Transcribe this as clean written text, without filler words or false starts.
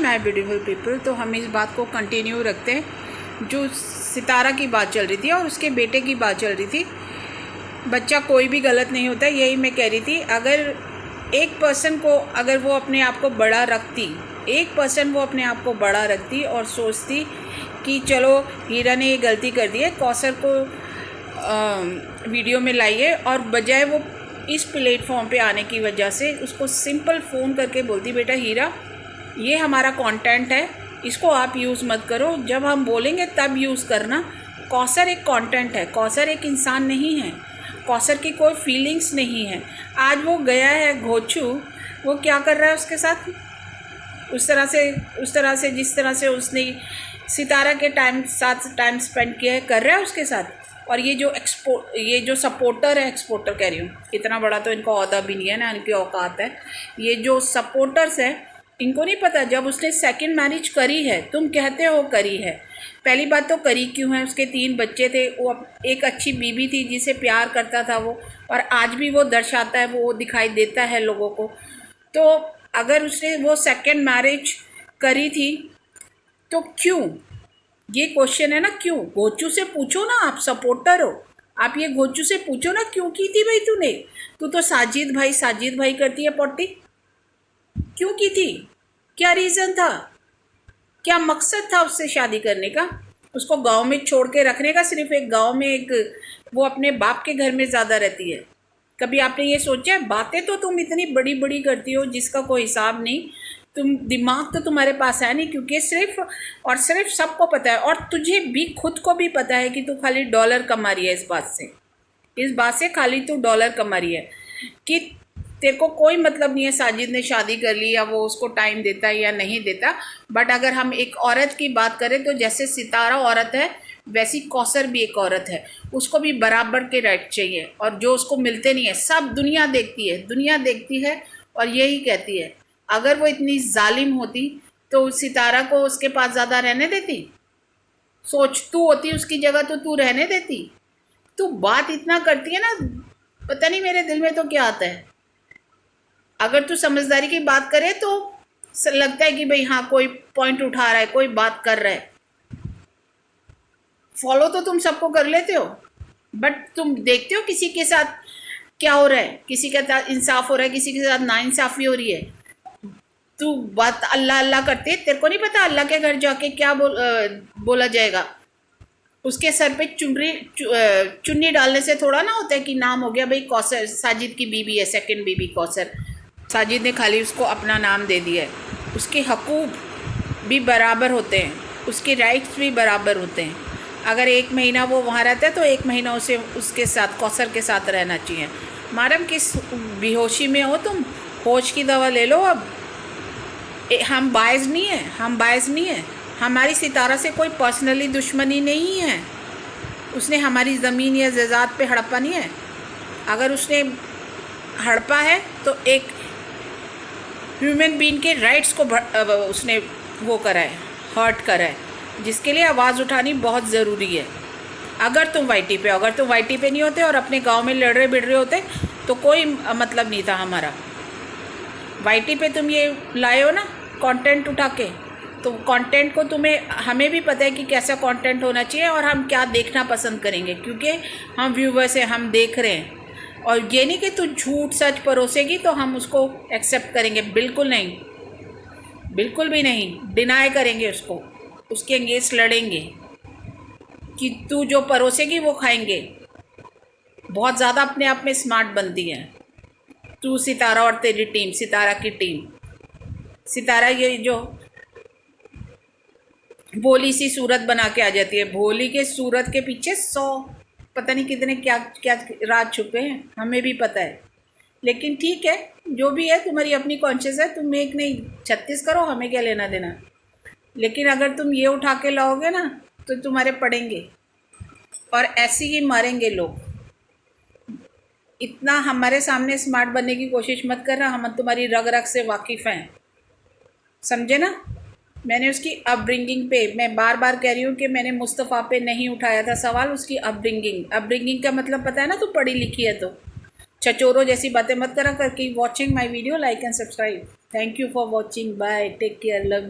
My beautiful people. तो हम इस बात को कंटिन्यू रखते हैं जो सितारा की बात चल रही थी और उसके बेटे की बात चल रही थी। बच्चा कोई भी गलत नहीं होता, यही मैं कह रही थी। अगर एक पर्सन को, अगर वो अपने आप को बड़ा रखती, एक पर्सन वो अपने आप को बड़ा रखती और सोचती कि चलो हीरा ने ये गलती कर दी है, कौसर को वीडियो में लाइए, और बजाय वो इस प्लेटफॉर्म पे आने की वजह से उसको सिंपल फ़ोन करके बोलती, बेटा हीरा ये हमारा कंटेंट है, इसको आप यूज़ मत करो, जब हम बोलेंगे तब यूज़ करना। कौसर एक कंटेंट है, कौसर एक इंसान नहीं है, कौसर की कोई फीलिंग्स नहीं है। आज वो गया है घोचू, वो क्या कर रहा है उसके साथ, उस तरह से जिस तरह से उसने सितारा के साथ टाइम स्पेंड किया है, कर रहा है उसके साथ। और ये जो सपोर्टर है, एक्सपोर्टर कह रही हूँ, इतना बड़ा तो इनका औहदा भी नहीं है ना, इनकी औकात है। ये जो सपोर्टर्स हैं इनको नहीं पता, जब उसने सेकंड मैरिज करी है, तुम कहते हो करी है, पहली बात तो करी क्यों है, उसके 3 बच्चे थे, वो एक अच्छी बीवी थी जिसे प्यार करता था वो, और आज भी वो दर्शाता है, वो दिखाई देता है लोगों को। तो अगर उसने वो सेकंड मैरिज करी थी तो क्यों, ये क्वेश्चन है ना, क्यों? घोचू से पूछो ना, आप सपोर्टर हो, आप ये घोचू से पूछो ना क्यों की थी भाई तूने, तू तो साजिद भाई करती है पोटी, क्यों की थी, क्या रीज़न था, क्या मकसद था उससे शादी करने का, उसको गांव में छोड़ के रखने का? सिर्फ एक गांव में एक वो अपने बाप के घर में ज़्यादा रहती है। कभी आपने ये सोचा है? बातें तो तुम इतनी बड़ी बड़ी करती हो जिसका कोई हिसाब नहीं, तुम दिमाग तो तुम्हारे पास है नहीं, क्योंकि सिर्फ सबको पता है, और तुझे भी खुद को भी पता है कि तू खाली डॉलर कमा रही है। इस बात से खाली तू डॉलर कमा रही है कि तेरे को कोई मतलब नहीं है साजिद ने शादी कर ली या वो उसको टाइम देता है या नहीं देता। बट अगर हम एक औरत की बात करें तो जैसे सितारा औरत है वैसी कौसर भी एक औरत है, उसको भी बराबर के राइट चाहिए, और जो उसको मिलते नहीं है सब दुनिया देखती है और यही कहती है। अगर वो इतनी जालिम होती तो सितारा को उसके पास ज़्यादा रहने देती? सोच, तू होती उसकी जगह तो तू रहने देती? तू बात इतना करती है ना, पता नहीं मेरे दिल में तो क्या आता है। अगर तू समझदारी की बात करे तो लगता है कि भाई हाँ कोई पॉइंट उठा रहा है, कोई बात कर रहा है, फॉलो तो तुम सबको कर लेते हो, बट तुम देखते हो किसी के साथ क्या हो रहा है, किसी के साथ इंसाफ हो रहा है, किसी के साथ नाइंसाफ़ी हो रही है। तू बात अल्लाह अल्लाह करते है, तेरे को नहीं पता अल्लाह के घर जाके क्या बोला जाएगा? उसके सर पे चुन्नी डालने से थोड़ा ना होता है कि नाम हो गया भाई कौसर, साजिद की बीवी है, सेकंड बीवी कौसर। साजिद ने खाली उसको अपना नाम दे दिया है। उसके हकूक़ भी बराबर होते हैं, उसके राइट्स भी बराबर होते हैं। अगर 1 महीना वो वहाँ रहता है तो 1 महीना उसे उसके साथ, कौसर के साथ रहना चाहिए। मारम किस बेहोशी में हो तुम, होश की दवा ले लो अब। हम बायस नहीं है, हमारी सितारा से कोई पर्सनली दुश्मनी नहीं है, उसने हमारी ज़मीन या ज़ात पे हड़पा नहीं है। अगर उसने हड़पा है तो एक ह्यूमन बीइंग के राइट्स को उसने वो करा है, हर्ट करा है, जिसके लिए आवाज़ उठानी बहुत ज़रूरी है। अगर तुम वाईटी पे नहीं होते और अपने गांव में लड़ रहे बिड़ रहे होते तो कोई मतलब नहीं था हमारा। वाईटी पे तुम ये लाए हो ना कंटेंट उठा के, तो कंटेंट को हमें भी पता है कि कैसा कंटेंट होना चाहिए और हम क्या देखना पसंद करेंगे, क्योंकि हम व्यूवर्स हैं, हम देख रहे हैं। और ये नहीं कि तू झूठ सच परोसेगी तो हम उसको एक्सेप्ट करेंगे, बिल्कुल नहीं, बिल्कुल भी नहीं, डिनाई करेंगे उसको, उसके अगेंस्ट लड़ेंगे कि तू जो परोसेगी वो खाएंगे। बहुत ज़्यादा अपने आप में स्मार्ट बनती है तू, सितारा और तेरी टीम, सितारा की टीम। सितारा ये जो भोली सी सूरत बना के आ जाती है, भोली के सूरत के पीछे 100 पता नहीं कितने क्या क्या राज छुपे हैं, हमें भी पता है। लेकिन ठीक है, जो भी है तुम्हारी अपनी कॉन्शियस है, तुम एक नहीं 36 करो, हमें क्या लेना देना। लेकिन अगर तुम ये उठा के लाओगे ना तो तुम्हारे पड़ेंगे और ऐसे ही मारेंगे लोग। इतना हमारे सामने स्मार्ट बनने की कोशिश मत करना, हम तुम्हारी रग रग से वाकिफ़ हैं, समझे ना। मैंने उसकी अपब्रिंगिंग पे, मैं बार बार कह रही हूँ कि मैंने मुस्तफ़ा पे नहीं उठाया था सवाल, उसकी अपब्रिंगिंग का मतलब पता है ना, तू पढ़ी लिखी है तो चचोरों जैसी बातें मत करा कर। Keep watching my video, like and subscribe. Thank you for watching, bye, take care, love.